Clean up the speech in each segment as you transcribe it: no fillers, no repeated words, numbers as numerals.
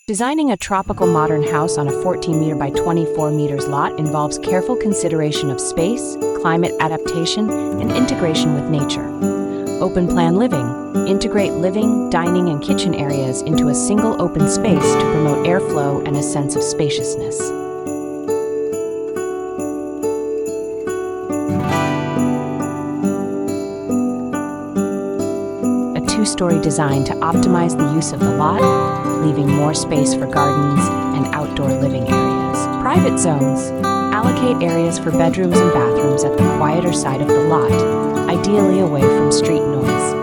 Designing a tropical modern house on a 14 meter by 24 meters lot involves careful consideration of space, climate adaptation, and integration with nature. Open plan living. Integrate living, dining, and kitchen areas into a single open space to promote airflow and a sense of spaciousness. A two-story design to optimize the use of the lot, leaving more space for gardens and outdoor living areas. Private zones. Allocate areas for bedrooms and bathrooms at the quieter side of the lot, ideally away from street noise.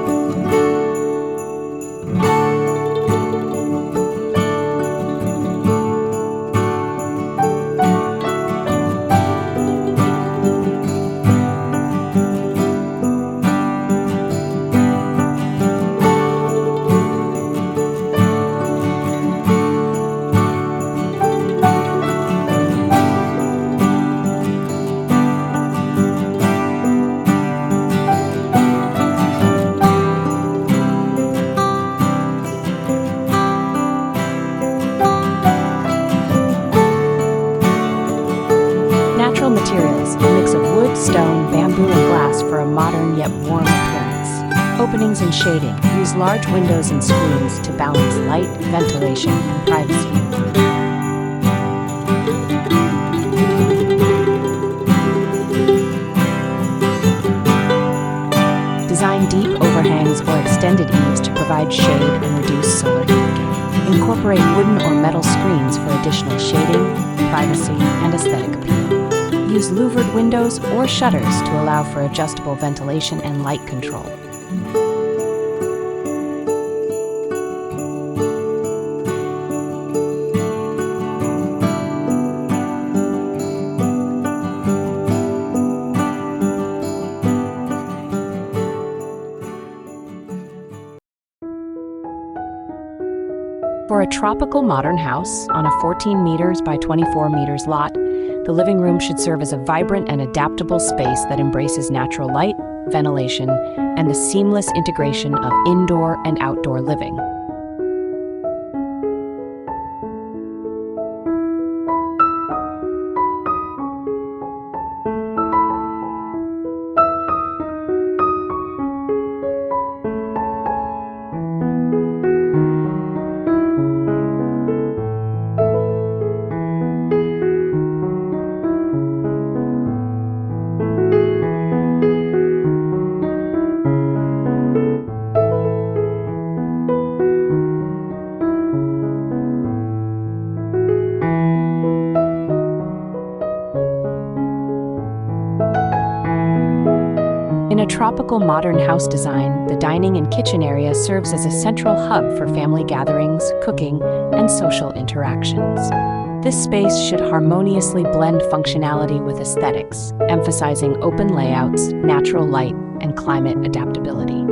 Materials, a mix of wood, stone, bamboo, and glass for a modern yet warm appearance. Openings and shading. Use large windows and screens to balance light, ventilation, and privacy. Design deep overhangs or extended eaves to provide shade and reduce solar leakage. Incorporate wooden or metal screens for additional shading, privacy, and aesthetic appeal. Use louvered windows or shutters to allow for adjustable ventilation and light control. For a tropical modern house on a 14 meters by 24 meters lot, the living room should serve as a vibrant and adaptable space that embraces natural light, ventilation, and the seamless integration of indoor and outdoor living. In a tropical modern house design, the dining and kitchen area serves as a central hub for family gatherings, cooking, and social interactions. This space should harmoniously blend functionality with aesthetics, emphasizing open layouts, natural light, and climate adaptability.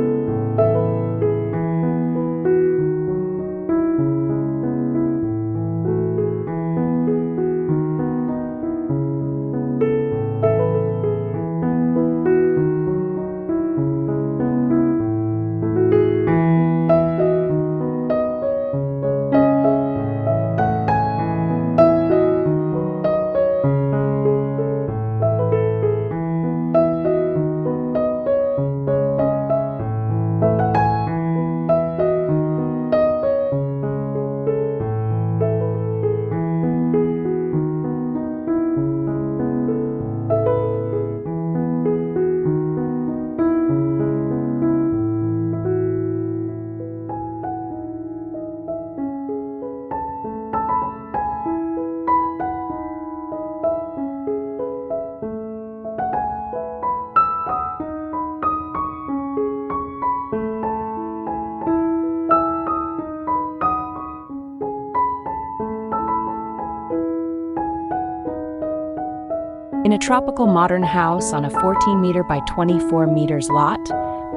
In a tropical modern house on a 14 meter by 24 meters lot,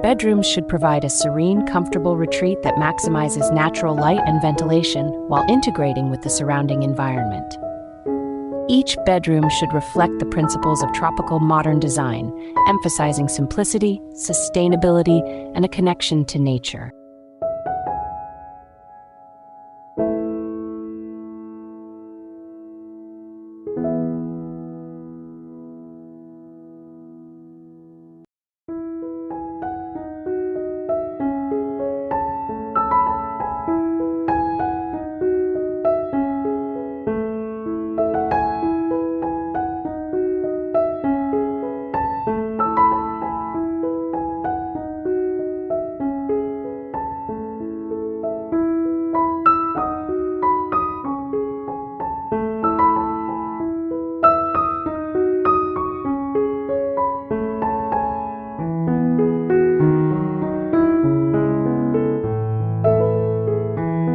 bedrooms should provide a serene, comfortable retreat that maximizes natural light and ventilation while integrating with the surrounding environment. Each bedroom should reflect the principles of tropical modern design, emphasizing simplicity, sustainability, and a connection to nature.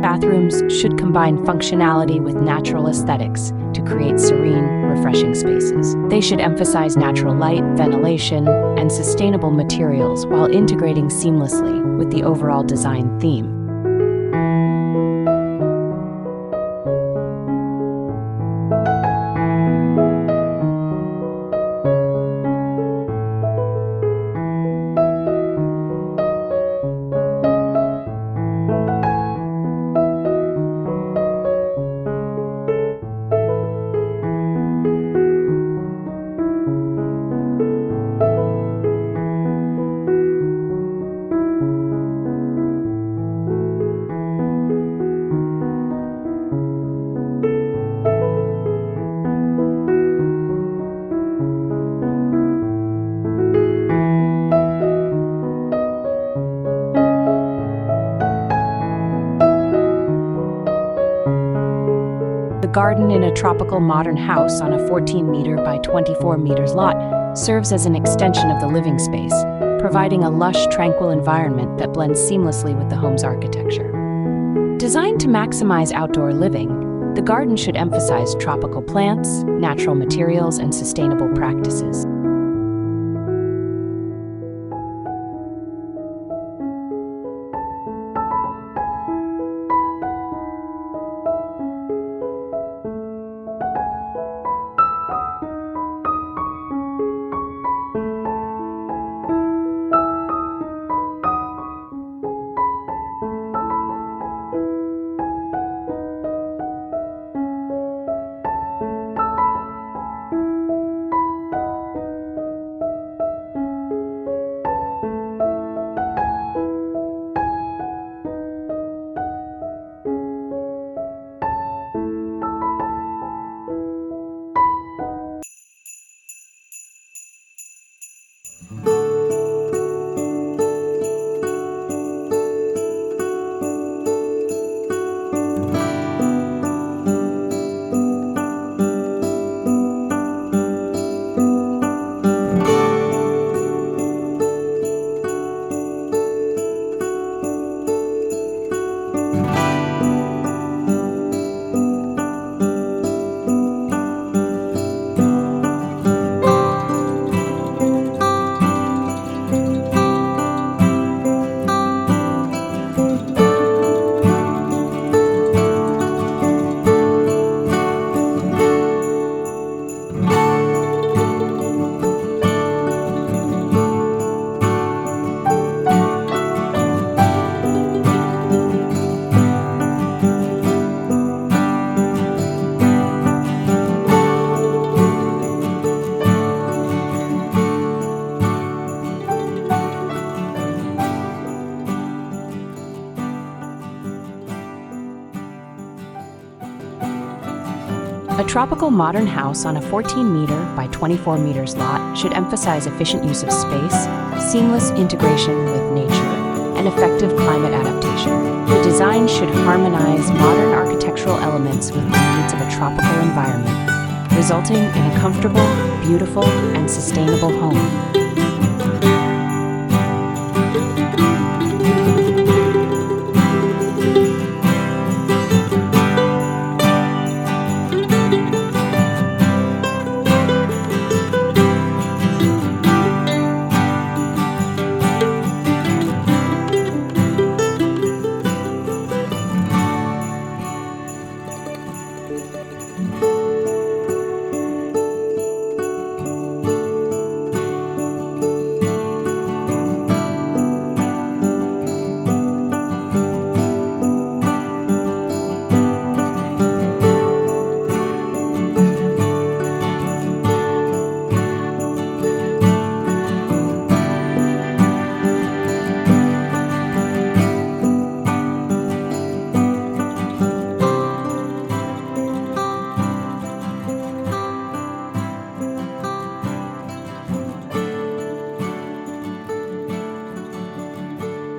Bathrooms should combine functionality with natural aesthetics to create serene, refreshing spaces. They should emphasize natural light, ventilation, and sustainable materials while integrating seamlessly with the overall design theme. The garden in a tropical modern house on a 14-meter by 24 meters lot serves as an extension of the living space, providing a lush, tranquil environment that blends seamlessly with the home's architecture. Designed to maximize outdoor living, the garden should emphasize tropical plants, natural materials, and sustainable practices. A tropical modern house on a 14-meter by 24 meters lot should emphasize efficient use of space, seamless integration with nature, and effective climate adaptation. The design should harmonize modern architectural elements with the needs of a tropical environment, resulting in a comfortable, beautiful, and sustainable home.